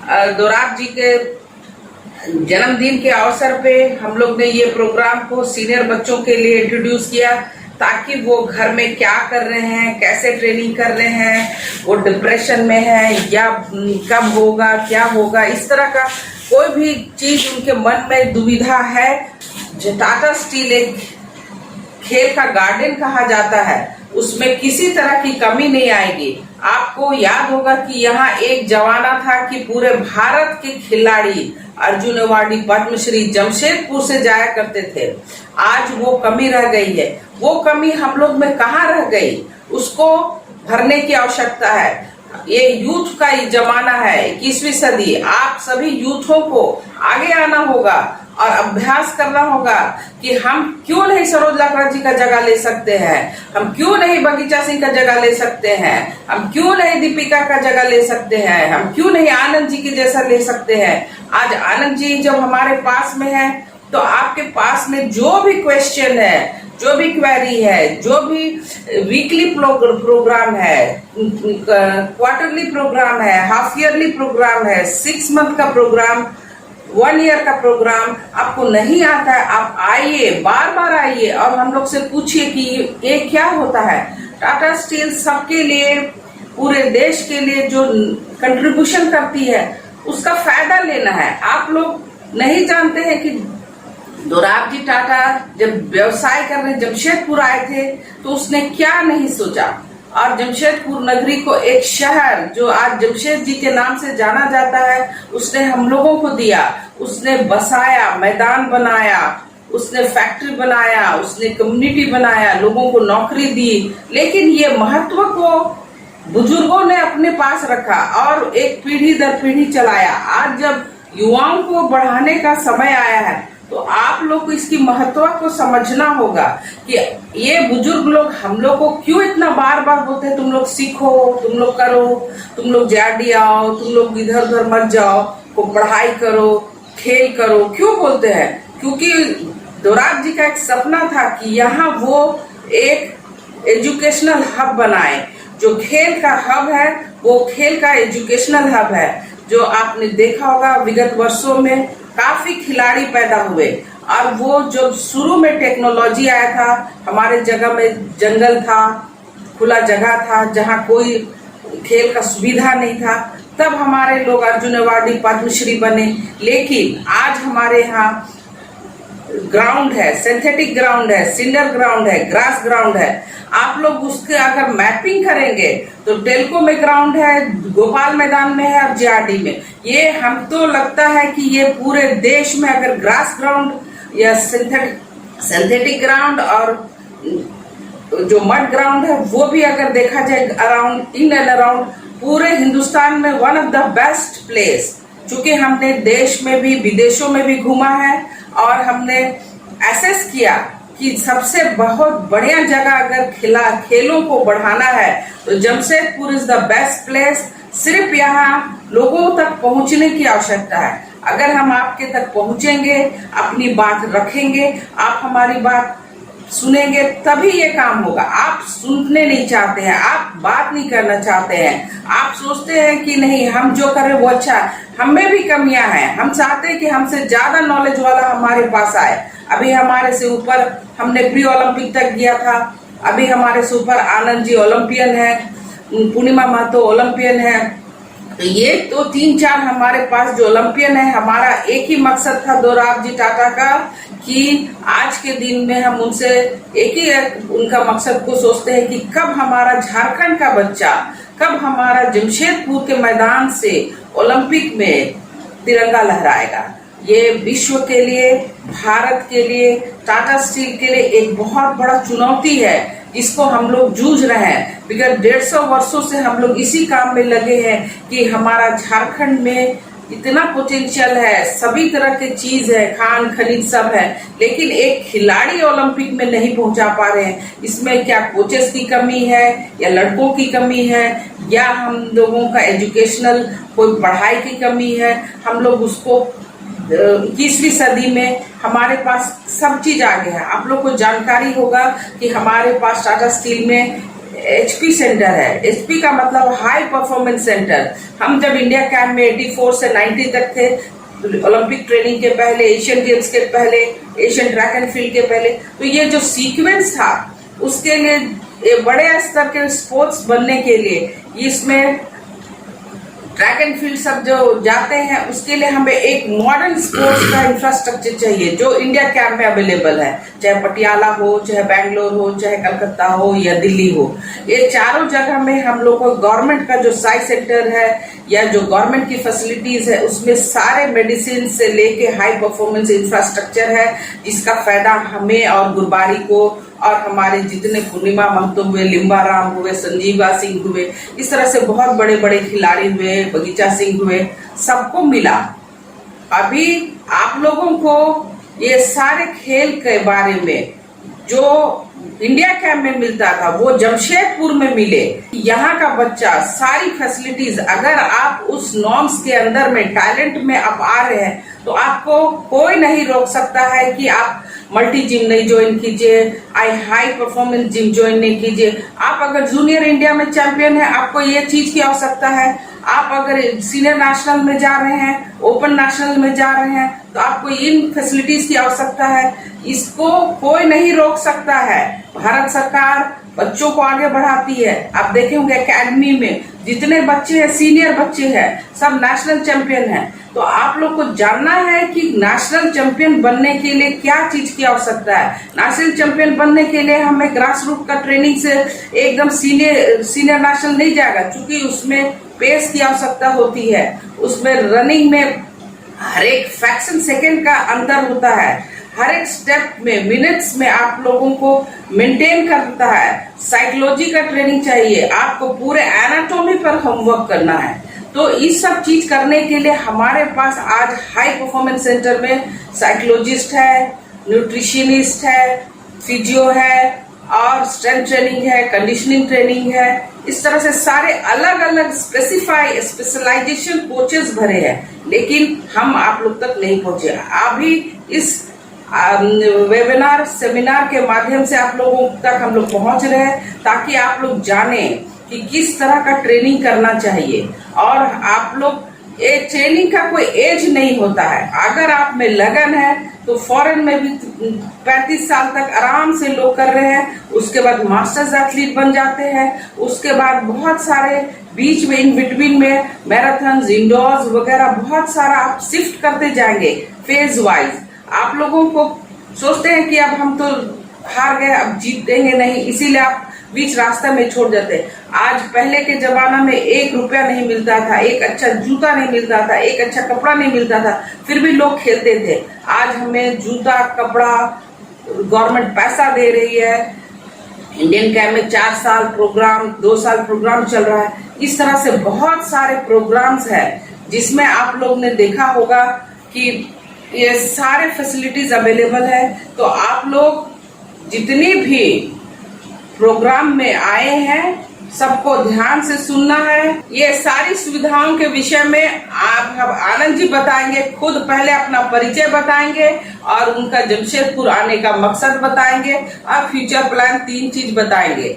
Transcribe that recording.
दोराब जी के जन्मदिन के अवसर पे हम लोग ने ये प्रोग्राम को सीनियर बच्चों के लिए इंट्रोड्यूस किया, ताकि वो घर में क्या कर रहे हैं, कैसे ट्रेनिंग कर रहे हैं, वो डिप्रेशन में है या कब होगा, क्या होगा, इस तरह का कोई भी चीज उनके मन में दुविधा है। टाटा स्टील एक खेल का गार्डन कहा जाता है, उसमें किसी तरह की कमी नहीं आएगी। आपको याद होगा कि यहाँ एक जमाना था कि पूरे भारत के खिलाड़ी अर्जुन अवार्डी पद्मश्री जमशेदपुर से जाया करते थे। आज वो कमी रह गई है। वो कमी हम लोग में कहाँ रह गई, उसको भरने की आवश्यकता है। ये यूथ का जमाना है, 21वीं सदी। आप सभी यूथों को आगे आना होगा और अभ्यास करना होगा कि हम क्यों नहीं सरोज लाकड़ा जी का जगह ले सकते हैं, हम क्यों नहीं बगीचा सिंह का जगह ले सकते हैं, हम क्यों नहीं दीपिका का जगह ले सकते हैं, हम क्यों नहीं आनंद जी की जैसा ले सकते हैं। आज आनंद जी जब हमारे पास में है, तो आपके पास में जो भी क्वेश्चन है, जो भी क्वेरी है, जो भी वीकली प्रोग्राम है, क्वार्टरली प्रोग्राम है, हाफ ईयरली प्रोग्राम है, 6 मंथ का प्रोग्राम, 1 ईयर का प्रोग्राम आपको नहीं आता है, आप आइए, बार बार आइए और हम लोग से पूछिए कि ये क्या होता है। टाटा स्टील सबके लिए, पूरे देश के लिए जो कंट्रीब्यूशन करती है, उसका फायदा लेना है। आप लोग नहीं जानते हैं कि दोराब जी टाटा जब व्यवसाय करने जमशेदपुर आए थे, तो उसने क्या नहीं सोचा, और जमशेदपुर नगरी को एक शहर जो आज जमशेद जी के नाम से जाना जाता है, उसने हम लोगों को दिया। उसने बसाया, मैदान बनाया, उसने फैक्ट्री बनाया, उसने कम्युनिटी बनाया, लोगों को नौकरी दी। लेकिन ये महत्व को बुजुर्गों ने अपने पास रखा और एक पीढ़ी दर पीढ़ी चलाया। आज जब युवाओं को बढ़ाने का समय आया है, तो आप लोग को इसकी महत्व को समझना होगा कि ये बुजुर्ग लोग हम लोग को क्यों इतना बार बार बोलते हैं, तुम लोग सीखो, तुम लोग करो, तुम लोग जाडी आओ, तुम लोग इधर उधर मत जाओ, को पढ़ाई करो, खेल करो, क्यों बोलते हैं? क्योंकि दोराब जी का एक सपना था कि यहाँ वो एक एजुकेशनल हब बनाए। जो खेल का हब है, वो खेल का एजुकेशनल हब है। जो आपने देखा होगा विगत वर्षों में काफी खिलाड़ी पैदा हुए, और वो जब शुरू में टेक्नोलॉजी आया था, हमारे जगह में जंगल था, खुला जगह था, जहाँ कोई खेल का सुविधा नहीं था, तब हमारे लोग अर्जुन अवार्डी पद्मश्री बने। लेकिन आज हमारे यहाँ ग्राउंड है, सिंथेटिक ग्राउंड है, सिंडर ग्राउंड है, ग्रास ग्राउंड है। आप लोग उसके अगर मैपिंग करेंगे तो टेल्को में ग्राउंड है, गोपाल मैदान में है और जीआरडी में। ये हम तो लगता है कि ये पूरे देश में अगर ग्रास ग्राउंड या सिंथेटिक ग्राउंड और जो मड ग्राउंड है, वो भी अगर देखा जाए अराउंड इन एंड अराउंड पूरे हिंदुस्तान में one of the best place. चूंकि हमने देश में भी विदेशों में भी घूमा है और हमने एसेस किया कि सबसे बहुत बढ़िया जगह अगर खेलों को बढ़ाना है तो Jamshedpur is the best place. सिर्फ यहाँ लोगों तक पहुँचने की आवश्यकता है। अगर हम आपके तक पहुँचेंगे, अपनी बात रखेंगे, आप हमारी बात सुनेंगे, तभी ये काम होगा। आप सुनने नहीं चाहते हैं, आप बात नहीं करना चाहते हैं, आप सोचते हैं कि नहीं हम जो करें वो अच्छा है। हम में भी कमियां हैं, हम चाहते हैं कि हमसे ज्यादा नॉलेज वाला हमारे पास आए। अभी हमारे से ऊपर हमने प्री ओलंपिक तक गया था, अभी हमारे से ऊपर आनंद जी ओलंपियन है, पूर्णिमा महतो ओलंपियन है। तो ये तो 3-4 हमारे पास जो ओलंपियन है। हमारा एक ही मकसद था दोराब जी टाटा का कि आज के दिन में हम उनसे एक ही उनका मकसद को सोचते हैं कि कब हमारा झारखंड का बच्चा, कब हमारा जमशेदपुर के मैदान से ओलंपिक में तिरंगा लहराएगा। ये विश्व के लिए, भारत के लिए, टाटा स्टील के लिए एक बहुत बड़ा चुनौती है, जिसको हम लोग जूझ रहे हैं। बिगत 150 वर्षों से हम लोग इसी काम में लगे हैं कि हमारा झारखंड में इतना पोटेंशियल है, सभी तरह के चीज है, खान खनिज सब है, लेकिन एक खिलाड़ी ओलंपिक में नहीं पहुंचा पा रहे हैं। इसमें क्या कोचेस की कमी है, या लड़कों की कमी है, या हम लोगों का एजुकेशनल कोई पढ़ाई की कमी है। हम लोग उसको 21वीं सदी में हमारे पास सब चीज आ गया है। आप लोग को जानकारी होगा कि हमारे पास टाटा स्टील में एचपी सेंटर है। एचपी का मतलब हाई परफॉर्मेंस सेंटर। हम जब इंडिया कैंप में 84 से 90 तक थे, ओलंपिक ट्रेनिंग के पहले, एशियन गेम्स के पहले, एशियन ट्रैक एंड फील्ड के पहले, तो ये जो सीक्वेंस था उसके लिए, ये बड़े स्तर के स्पोर्ट्स बनने के लिए, इसमें ट्रैक एंड फील्ड सब जो जाते हैं उसके लिए हमें एक मॉडर्न स्पोर्ट्स का इंफ्रास्ट्रक्चर चाहिए जो इंडिया कैंप में अवेलेबल है, चाहे पटियाला हो, चाहे बैंगलोर हो, चाहे कलकत्ता हो या दिल्ली हो। ये चारों जगह में हम लोग को गवर्नमेंट का जो साइंस सेंटर है या जो गवर्नमेंट की फैसिलिटीज है उसमें सारे मेडिसिन से लेके हाई परफॉर्मेंस इंफ्रास्ट्रक्चर है, जिसका फायदा हमें और गुरबारी को और हमारे जितने पूर्णिमा महतो हुए, लिम्बा राम हुए, संजीवा सिंह हुए, इस तरह से बहुत बड़े बड़े खिलाड़ी हुए, बगीचा सिंह हुए, सबको मिला। अभी आप लोगों को ये सारे खेल के बारे में जो इंडिया कैंप में मिलता था वो जमशेदपुर में मिले। यहाँ का बच्चा सारी फैसिलिटीज, अगर आप उस नॉर्म्स के अंदर में टैलेंट में आप आ रहे हैं तो आपको कोई नहीं रोक सकता है कि आप मल्टी जिम नहीं ज्वाइन कीजिए, हाई परफॉर्मेंस जिम ज्वाइन नहीं कीजिए। आप अगर जूनियर इंडिया में चैंपियन है, आपको ये चीज की आवश्यकता है। आप अगर सीनियर नेशनल में जा रहे हैं, ओपन नेशनल में जा रहे हैं, तो आपको इन फैसिलिटीज की आवश्यकता है। इसको कोई नहीं रोक सकता है। भारत सरकार बच्चों को आगे बढ़ाती है। आप देखे होंगे एकेडमी में जितने बच्चे हैं, सीनियर बच्चे हैं, सब नेशनल चैंपियन हैं। तो आप लोग को जानना है कि नेशनल चैंपियन बनने के लिए क्या चीज की आवश्यकता है। नेशनल चैंपियन बनने के लिए हमें ग्रास रूट का ट्रेनिंग से एकदम सीनियर नेशनल नहीं जाएगा, क्योंकि उसमें पेस की आवश्यकता होती है, उसमें रनिंग में हर एक फ्रैक्शन सेकेंड का अंतर होता है, हर एक स्टेप में मिनट्स में आप लोगों को मेंटेन करता है। साइकोलॉजी का ट्रेनिंग चाहिए, आपको पूरे एनाटॉमी पर होमवर्क करना है। तो इस सब चीज करने के लिए हमारे पास आज हाई परफॉर्मेंस सेंटर में साइकोलॉजिस्ट है, न्यूट्रिशनिस्ट है, फिजियो है और स्ट्रेंथ ट्रेनिंग है, कंडीशनिंग ट्रेनिंग है। इस तरह से सारे अलग अलग स्पेशलाइजेशन कोचेस भरे हैं, लेकिन हम आप लोग तक नहीं पहुंचे। अभी इस वेबिनार सेमिनार के माध्यम से आप लोगों तक हम लोग पहुंच रहे हैं, ताकि आप लोग जाने कि किस तरह का ट्रेनिंग करना चाहिए। और आप लोग, ये ट्रेनिंग का कोई एज नहीं होता है। अगर आप में लगन है तो फॉरेन में भी 35 साल तक आराम से लोग कर रहे हैं, उसके बाद मास्टर्स एथलीट बन जाते हैं, उसके बाद बहुत सारे बीच में इन बिटवीन में मैराथन, इंडोर्स वगैरह बहुत सारा आप शिफ्ट करते जाएंगे फेज वाइज। आप लोगों को सोचते हैं कि अब हम तो हार गए, अब जीतेंगे नहीं, इसीलिए आप बीच रास्ते में छोड़ जाते। आज पहले के जमाना में 1 रुपया नहीं मिलता था, एक अच्छा जूता नहीं मिलता था, एक अच्छा कपड़ा नहीं मिलता था, फिर भी लोग खेलते थे। आज हमें जूता, कपड़ा, गवर्नमेंट पैसा दे रही है। इंडियन कैंप में 4 साल प्रोग्राम, 2 साल प्रोग्राम चल रहा है। इस तरह से बहुत सारे प्रोग्राम्स है जिसमें आप लोग ने देखा होगा कि ये सारे फैसिलिटीज अवेलेबल है। तो आप लोग जितनी भी प्रोग्राम में आए हैं सबको ध्यान से सुनना है। ये सारी सुविधाओं के विषय में आप आनंद जी बताएंगे, खुद पहले अपना परिचय बताएंगे और उनका जमशेदपुर आने का मकसद बताएंगे और फ्यूचर प्लान 3 चीज बताएंगे।